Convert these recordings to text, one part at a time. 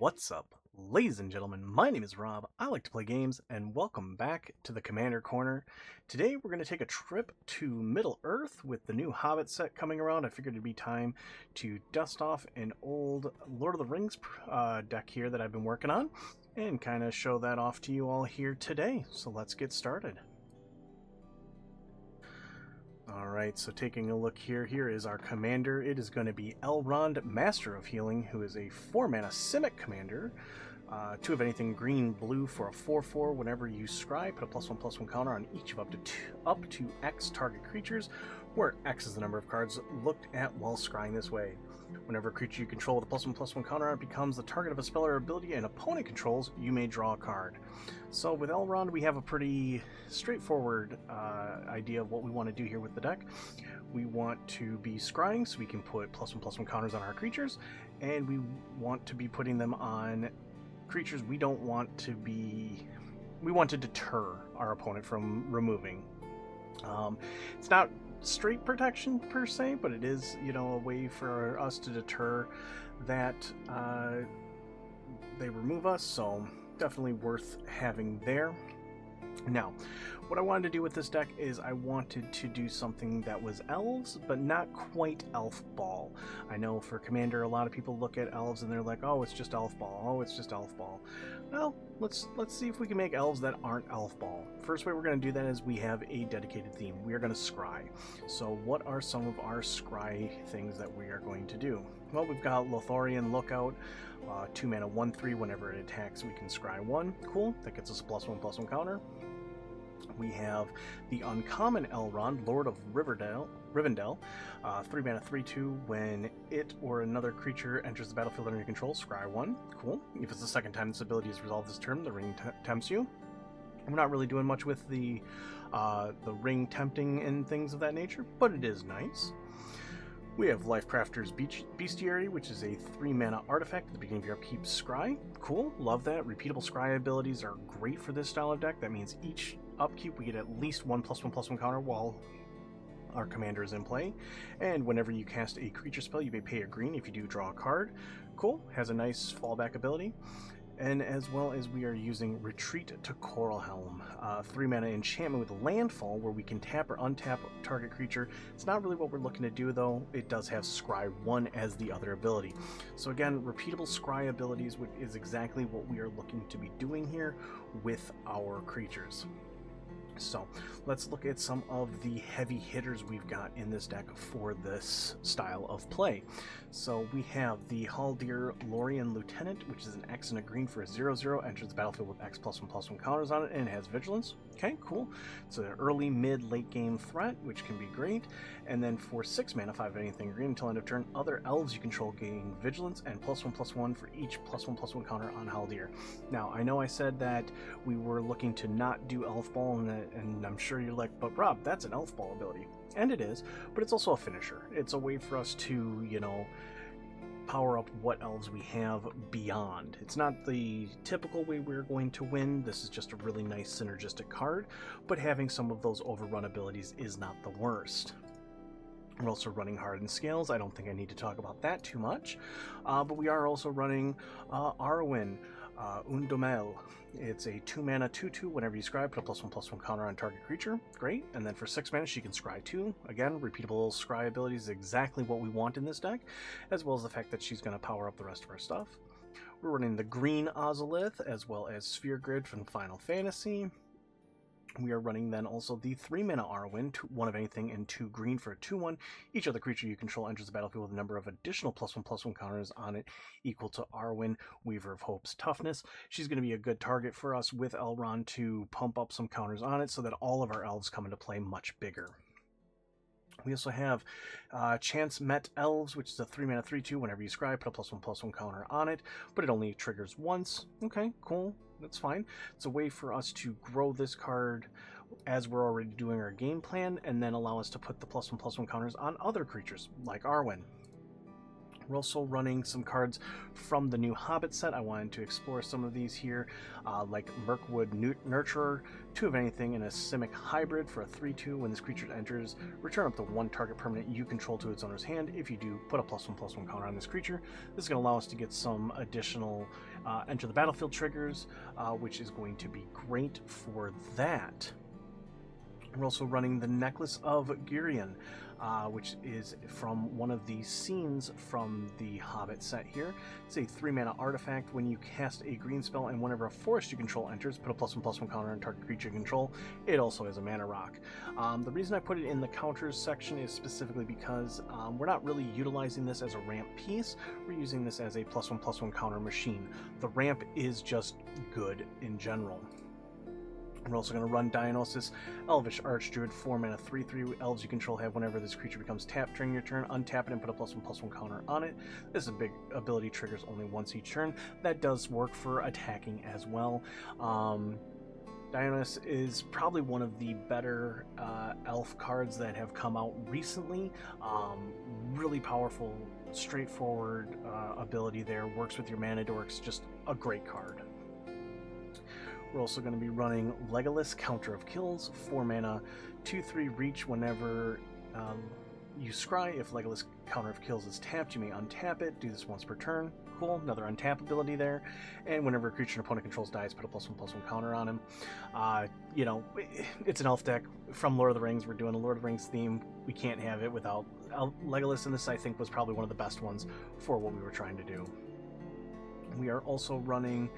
What's up, ladies and gentlemen? My name is Rob. I like to play games, and welcome back to the Commander Corner. Today we're going to take a trip to Middle-earth with the new Hobbit set coming around. I figured it'd be time to dust off an old Lord of the Rings deck here that I've been working on, and kind of show that off to you all here today. So let's get started. Alright, so taking a look here is our commander. It is going to be Elrond, Master of Healing, who is a 4-mana Simic commander. 2 of anything green, blue for a 4/4. Whenever you scry, put a +1/+1 counter on each of up to X target creatures, where X is the number of cards looked at while scrying this way. Whenever a creature you control with a +1/+1 counter on it becomes the target of a spell or ability an opponent controls, you may draw a card. So with Elrond, we have a pretty straightforward idea of what we want to do here with the deck. We want to be scrying, so we can put +1/+1 counters on our creatures, and we want to be putting them on creatures we don't want to be... We want to deter our opponent from removing. It's not straight protection per se, but it is, a way for us to deter that they remove us, so definitely worth having there. Now, what I wanted to do with this deck is I wanted to do something that was Elves, but not quite Elf Ball. I know for Commander, a lot of people look at Elves and they're like, oh, it's just Elf Ball, oh, it's just Elf Ball. Well, let's see if we can make Elves that aren't Elf Ball. First way we're going to do that is we have a dedicated theme. We are going to scry. So what are some of our scry things that we are going to do? Well, we've got Lothorian Lookout, 2-mana 1/3. Whenever it attacks, we can scry 1. Cool, that gets us a +1/+1 counter. We have the uncommon Elrond, Lord of Rivendell, 3-mana 3/2. When it or another creature enters the battlefield under your control, scry 1. Cool. If it's the second time this ability is resolved this turn, the ring tempts you. We're not really doing much with the ring tempting and things of that nature, but it is nice. We have Lifecrafter's Bestiary, which is a 3-mana artifact at the beginning of your upkeep. Scry. Cool, love that. Repeatable scry abilities are great for this style of deck. That means each upkeep we get at least one +1/+1 counter while our commander is in play. And whenever you cast a creature spell, you may pay a green. If you do, draw a card. Cool, has a nice fallback ability. And as well as we are using Retreat to Coralhelm, 3-mana enchantment with Landfall, where we can tap or untap target creature. It's not really what we're looking to do, though. It does have Scry 1 as the other ability. So again, repeatable Scry abilities is exactly what we are looking to be doing here with our creatures. So let's look at some of the heavy hitters we've got in this deck for this style of play. So we have the Haldir Lorien Lieutenant, which is an X and a green for a 0/0, enters the battlefield with X +1/+1 counters on it, and it has Vigilance. Okay, cool. It's an early, mid, late game threat, which can be great. And then for 6 mana, 5 of anything green until end of turn, other elves you control gain Vigilance and +1/+1 for each +1/+1 counter on Haldir. Now, I know I said that we were looking to not do Elf Ball, and I'm sure you're like, but Rob, that's an Elf Ball ability. And it is, but it's also a finisher. It's a way for us to, power up what elves we have beyond. It's not the typical way we're going to win. This is just a really nice synergistic card, but having some of those overrun abilities is not the worst. We're also running Hardened Scales. I don't think I need to talk about that too much, but we are also running Arwen, Undomel. It's a 2-mana 2/2. Whenever you scry, put a +1/+1 counter on target creature. Great. And then for 6 mana, she can scry 2. Again, repeatable scry ability is exactly what we want in this deck, as well as the fact that she's going to power up the rest of our stuff. We're running the green Ozolith, as well as Sphere Grid from Final Fantasy. We are running then also the 3-mana Arwen, 1 of anything and 2 green for a 2/1. Each other creature you control enters the battlefield with a number of additional +1/+1 counters on it equal to Arwen, Weaver of Hope's toughness. She's going to be a good target for us with Elrond to pump up some counters on it so that all of our elves come into play much bigger. We also have Chance Met Elves, which is a 3-mana 3/2. Whenever you scry, put a +1/+1 counter on it, but it only triggers once. Okay, cool. That's fine. It's a way for us to grow this card as we're already doing our game plan, and then allow us to put the +1/+1 counters on other creatures, like Arwen. We're also running some cards from the new Hobbit set. I wanted to explore some of these here, like Mirkwood Nurturer, 2 of anything in a Simic hybrid for a 3/2. When this creature enters, return up to 1 target permanent you control to its owner's hand. If you do, put a +1/+1 counter on this creature. This is going to allow us to get some additional enter the battlefield triggers, which is going to be great for that. We're also running the Necklace of Girion, which is from one of the scenes from the Hobbit set here. It's a 3-mana artifact. When you cast a green spell and whenever a forest you control enters, put a +1/+1 counter on target creature you control. It also has a mana rock. The reason I put it in the counters section is specifically because we're not really utilizing this as a ramp piece. We're using this as a +1/+1 counter machine. The ramp is just good in general. We're also going to run Dionysus, Elvish Archdruid, 4-mana 3/3. Elves you control have whenever this creature becomes tapped during your turn, untap it and put a +1/+1 counter on it. This is a big ability, triggers only once each turn. That does work for attacking as well. Dionysus is probably one of the better elf cards that have come out recently. Really powerful, straightforward ability there. Works with your mana dorks, just a great card. We're also going to be running Legolas, Counter of Kills, 4-mana, 2/3 reach. Whenever you scry, if Legolas Counter of Kills is tapped, you may untap it. Do this once per turn. Cool, another untap ability there. And whenever a creature an opponent controls dies, put a +1/+1 counter on him. You know, it's an elf deck from Lord of the Rings. We're doing a Lord of the Rings theme. We can't have it without Legolas, and this, I think, was probably one of the best ones for what we were trying to do. We are also running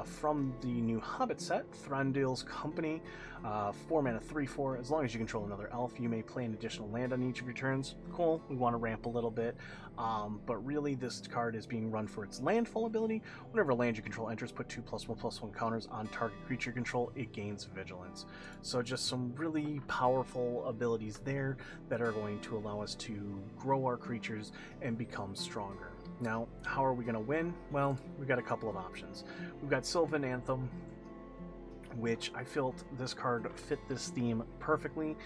from the new Hobbit set, Thranduil's Company, 4-mana 3/4. As long as you control another elf, you may play an additional land on each of your turns. Cool, we want to ramp a little bit, but really this card is being run for its landfall ability. Whenever a land you control enters, put 2 +1/+1 counters on target creature control. It gains vigilance. So just some really powerful abilities there that are going to allow us to grow our creatures and become stronger. Now, how are we going to win? Well, we've got a couple of options. We've got Sylvan Anthem, which I felt this card fit this theme perfectly.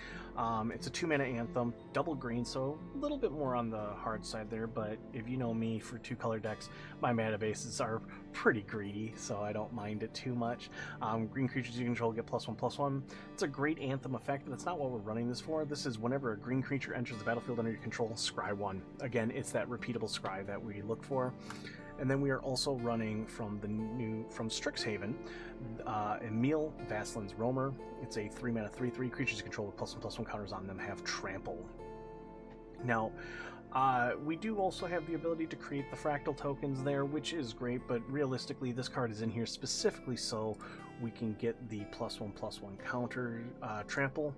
It's a 2-mana Anthem, double green, so a little bit more on the hard side there, but if you know me, for 2-color decks, my mana bases are pretty greedy, so I don't mind it too much. Green creatures you control get +1/+1. It's a great Anthem effect, but that's not what we're running this for. This is whenever a green creature enters the battlefield under your control, scry 1. Again, it's that repeatable scry that we look for. And then we are also running from Strixhaven, Emil Vaslin's Roamer. It's a 3-mana 3/3. Creatures you control with +1/+1 counters on them have trample. Now, we do also have the ability to create the fractal tokens there, which is great, but realistically this card is in here specifically so we can get the +1/+1 counter trample.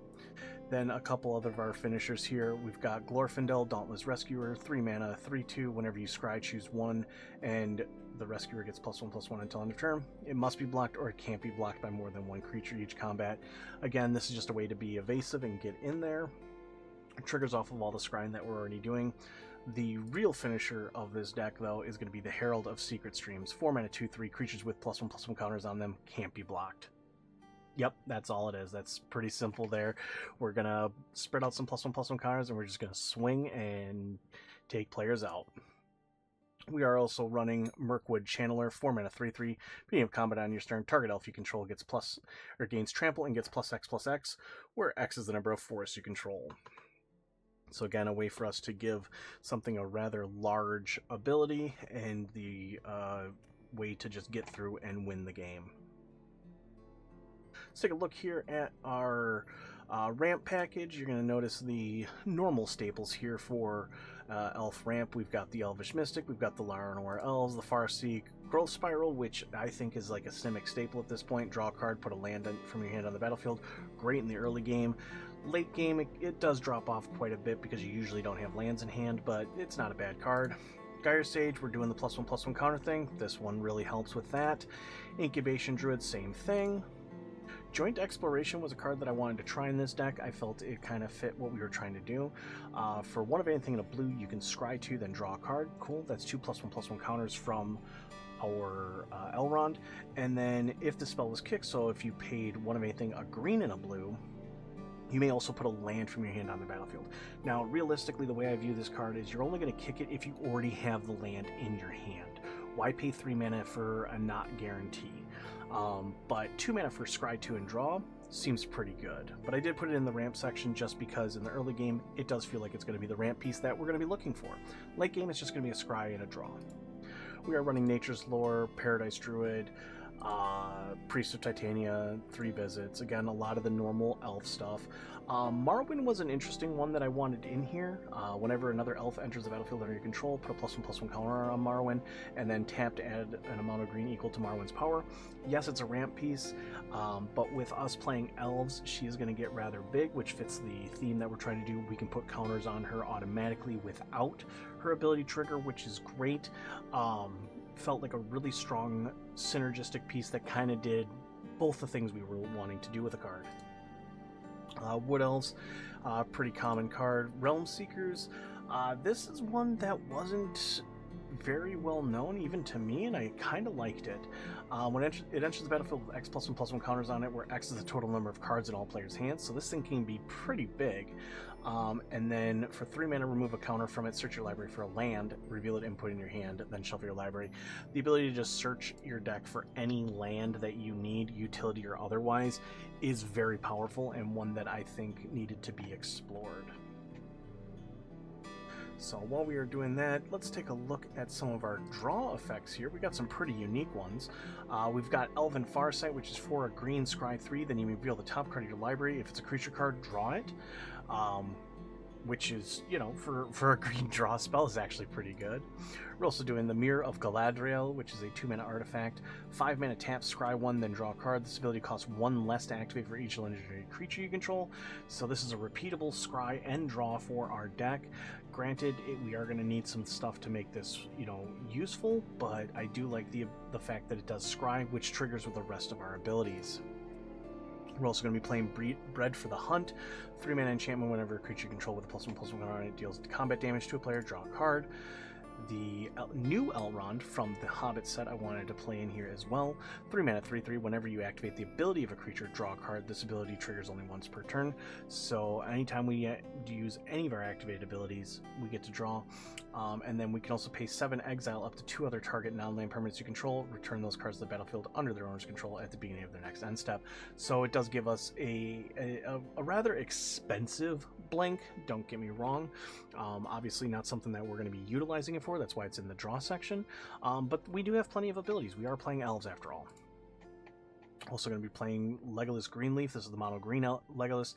Then a couple other of our finishers here. We've got Glorfindel, Dauntless Rescuer, 3-mana 3/2. Whenever you scry, choose 1, and the Rescuer gets +1/+1 until end of turn. It must be blocked, or it can't be blocked by more than 1 creature each combat. Again, this is just a way to be evasive and get in there. It triggers off of all the scrying that we're already doing. The real finisher of this deck, though, is going to be the Herald of Secret Streams. 4-mana 2/3. Creatures with +1/+1 counters on them can't be blocked. Yep, that's all it is. That's pretty simple there. We're going to spread out some +1/+1 counters, and we're just going to swing and take players out. We are also running Mirkwood Channeler, 4-mana 3/3. Beginning of combat on your turn, target elf you control gains trample and gets +X/+X, where X is the number of forests you control. So again, a way for us to give something a rather large ability and the way to just get through and win the game. Let's take a look here at our ramp package. You're going to notice the normal staples here for Elf Ramp. We've got the Elvish Mystic, we've got the Laranor Elves, the Farseek Growth Spiral, which I think is like a Simic staple at this point. Draw a card, put a land from your hand on the battlefield. Great in the early game. Late game, it does drop off quite a bit because you usually don't have lands in hand, but it's not a bad card. Gyre Sage, we're doing the +1/+1 counter thing. This one really helps with that. Incubation Druid, same thing. Joint Exploration was a card that I wanted to try in this deck. I felt it kind of fit what we were trying to do. For 1 of anything in a blue, you can scry 2, then draw a card. Cool, that's 2 +1/+1 counters from our Elrond. And then if the spell was kicked, so if you paid 1 of anything a green and a blue, You may also put a land from your hand on the battlefield. Now, realistically, the way I view this card is you're only going to kick it if you already have the land in your hand. Why pay 3 mana for a not guarantee? But 2 mana for Scry 2 and draw seems pretty good. But I did put it in the ramp section just because in the early game, it does feel like it's going to be the ramp piece that we're going to be looking for. Late game, it's just going to be a Scry and a draw. We are running Nature's Lore, Paradise Druid, Priest of Titania, 3 visits. Again, a lot of the normal elf stuff. Marwyn was an interesting one that I wanted in here. Whenever another elf enters the battlefield under your control, put a +1/+1 counter on Marwyn, and then tap to add an amount of green equal to Marwyn's power. Yes, it's a ramp piece, but with us playing elves, she is going to get rather big, which fits the theme that we're trying to do. We can put counters on her automatically without her ability trigger, which is great. Felt like a really strong synergistic piece that kind of did both the things we were wanting to do with the card. Wood Elves, pretty common card. Realm Seekers, this is one that wasn't very well known even to me, and I kind of liked it. When it enters the battlefield with X +1/+1 counters on it, where X is the total number of cards in all players' hands, so this thing can be pretty big. And then for 3 mana, remove a counter from it, search your library for a land, reveal it, input in your hand, then shuffle your library. The ability to just search your deck for any land that you need, utility or otherwise, is very powerful and one that I think needed to be explored. So while we are doing that, let's take a look at some of our draw effects here. We got some pretty unique ones. We've got Elven Farsight, which is for a green Scry 3, then you reveal the top card of your library. If it's a creature card, draw it. Which is, you know, for a green draw spell is actually pretty good. We're also doing the Mirror of Galadriel, which is a 2 mana artifact. 5 mana tap, scry 1, then draw a card. This ability costs 1 less to activate for each legendary creature you control. So this is a repeatable scry and draw for our deck. Granted, we are going to need some stuff to make this, you know, useful, but I do like the fact that it does scry, which triggers with the rest of our abilities. We're also going to be playing Bread for the Hunt. 3 mana enchantment. Whenever a creature you control with a +1/+1 on it deals combat damage to a player, draw a card. The new Elrond from the Hobbit set I wanted to play in here as well. 3 mana 3/3. Whenever you activate the ability of a creature, draw a card. This ability triggers only once per turn. So anytime we use any of our activated abilities, we get to draw. And then we can also pay 7 exile up to 2 other target non-land permanents you control. Return those cards to the battlefield under their owner's control at the beginning of their next end step. So it does give us a rather expensive blank, don't get me wrong. Obviously not something that we're going to be utilizing it for. That's why it's in the draw section. But we do have plenty of abilities. We are playing elves after all. Also going to be playing Legolas Greenleaf. This is the mono green Legolas.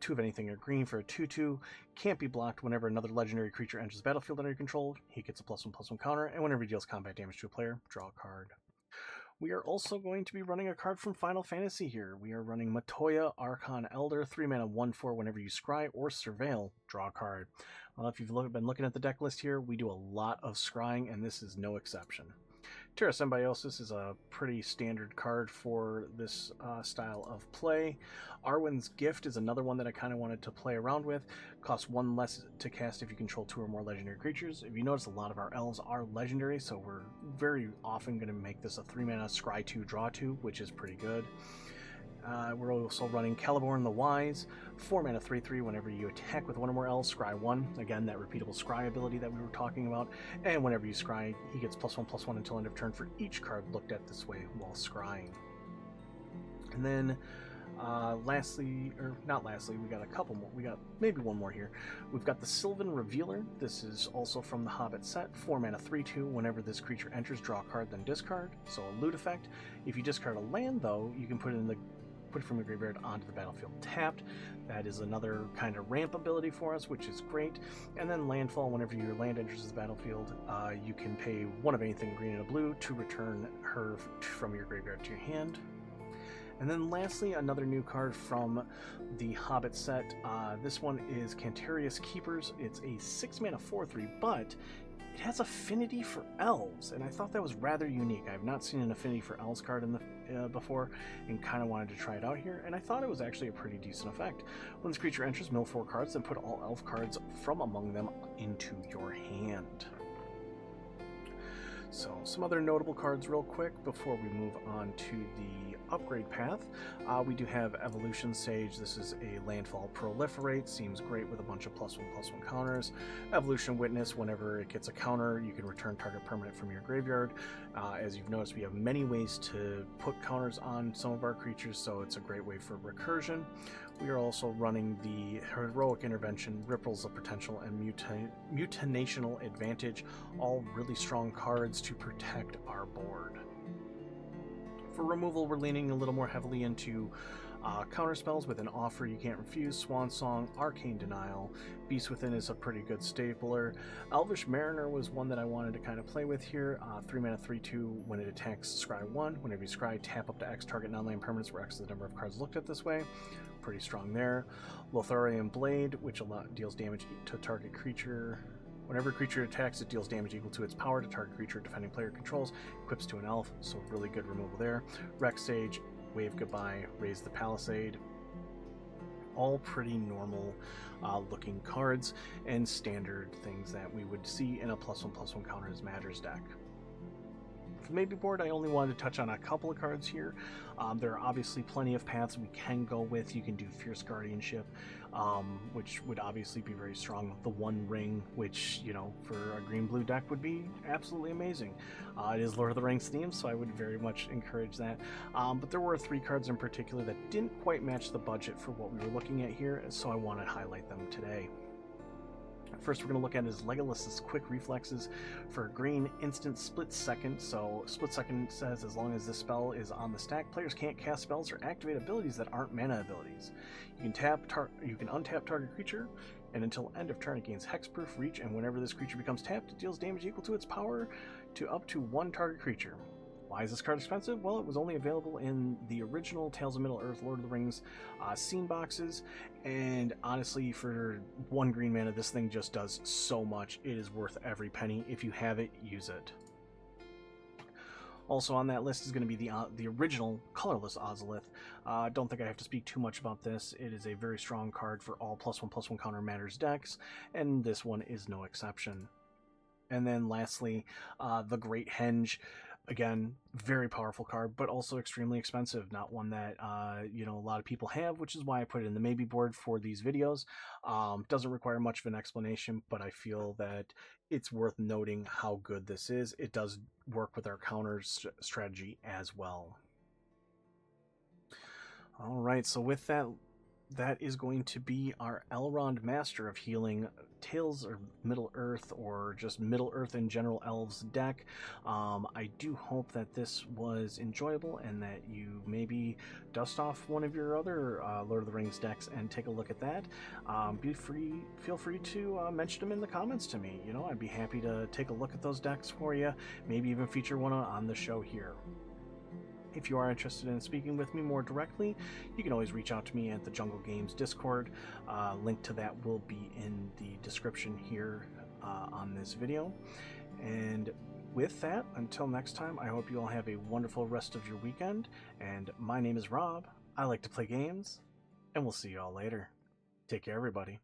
2 of anything or green for a 2/2. Can't be blocked whenever another legendary creature enters the battlefield under your control. He gets a +1/+1 counter, and whenever he deals combat damage to a player, draw a card. We are also going to be running a card from Final Fantasy here. We are running Matoya, Archon Elder, 3 mana 1/4. Whenever you scry or surveil, draw a card. Well, if you've been looking at the deck list here, we do a lot of scrying, and this is no exception. Terra Symbiosis is a pretty standard card for this style of play. Arwen's Gift is another one that I kind of wanted to play around with. Costs 1 less to cast if you control 2 or more legendary creatures. If you notice, a lot of our elves are legendary, so we're very often going to make this a 3 mana scry 2, draw 2, which is pretty good. We're also running Celeborn the Wise, 4 mana 3/3. Whenever you attack with 1 or more elves, scry 1. Again, that repeatable scry ability that we were talking about. And whenever you scry, he gets +1/+1 until end of turn for each card looked at this way while scrying. And then lastly, or not lastly, we got a couple more. We got maybe one more here. We've got the Sylvan Revealer. This is also from the Hobbit set. 4 mana 3/2. Whenever this creature enters, draw a card, then discard. So a loot effect. If you discard a land, though, you can put it from your graveyard onto the battlefield tapped. That is another kind of ramp ability for us, which is great. And then landfall. Whenever your land enters the battlefield, you can pay 1 of anything green and a blue to return her from your graveyard to your hand. And then lastly, another new card from the Hobbit set. This one is Cantarius Keepers. It's a 6 mana 4/3, but it has affinity for elves, and I thought that was rather unique. I have not seen an affinity for elves card in the before, and kind of wanted to try it out here, and I thought it was actually a pretty decent effect. When this creature enters, mill 4 cards, then put all elf cards from among them into your hand. So some other notable cards real quick before we move on to the upgrade path. We do have Evolution Sage. This is a landfall proliferate. Seems great with a bunch of +1/+1 counters. Evolution Witness, whenever it gets a counter, you can return target permanent from your graveyard. As you've noticed, we have many ways to put counters on some of our creatures, so it's a great way for recursion. We are also running the Heroic Intervention, Ripples of Potential, and Mutinational Advantage, all really strong cards to protect our board. For removal, we're leaning a little more heavily into counter spells with an Offer You Can't Refuse, Swan Song, Arcane Denial. Beast Within is a pretty good stapler. Elvish Mariner was one that I wanted to kind of play with here. 3 mana 3/2. When it attacks, scry 1. Whenever you scry, tap up to X target non-land permanents, where X is the number of cards looked at this way. Pretty strong there. Lotharian Blade, which deals damage to target creature. Whenever a creature attacks, it deals damage equal to its power to target creature defending player controls. Equips to an elf, so really good removal there. Rex Sage, Wave Goodbye, Raise the Palisade. All pretty normal looking cards and standard things that we would see in a +1/+1 counters matters deck. For the maybe board, I only wanted to touch on a couple of cards here. There are obviously plenty of paths we can go with. You can do Fierce Guardianship, which would obviously be very strong. The One Ring, which, you know, for a green-blue deck would be absolutely amazing. It is Lord of the Rings themed, so I would very much encourage that. But there were 3 cards in particular that didn't quite match the budget for what we were looking at here, so I want to highlight them today. First, we're going to look at is Legolas's Quick Reflexes. For green, instant Split Second. So Split Second says as long as this spell is on the stack, players can't cast spells or activate abilities that aren't mana abilities. You can untap target creature, and until end of turn it gains Hexproof, Reach, and whenever this creature becomes tapped, it deals damage equal to its power to up to 1 target creature. Why is this card expensive? Well, it was only available in the original Tales of Middle-earth Lord of the Rings scene boxes, and honestly, for 1 green mana, this thing just does so much. It is worth every penny. If you have it, use it. Also on that list is going to be the original colorless Ozolith. Don't think I have to speak too much about this. It is a very strong card for all +1/+1 counter matters decks, and this one is no exception. And then lastly, the Great Henge. Again, very powerful card, but also extremely expensive. Not one that you know, a lot of people have, which is why I put it in the maybe board for these videos. Doesn't require much of an explanation, but I feel that it's worth noting how good this is. It does work with our counter strategy as well. All right, so with that, that is going to be our Elrond Master of Healing Tales of Middle-earth, or just Middle-earth in general Elves deck. I do hope that this was enjoyable and that you maybe dust off one of your other Lord of the Rings decks and take a look at that. Feel free to mention them in the comments to me. You know, I'd be happy to take a look at those decks for you, maybe even feature one on the show here. If you are interested in speaking with me more directly, you can always reach out to me at the Jungle Games Discord. Link to that will be in the description here on this video. And with that, until next time, I hope you all have a wonderful rest of your weekend. And my name is Rob. I like to play games, and we'll see you all later. Take care, everybody.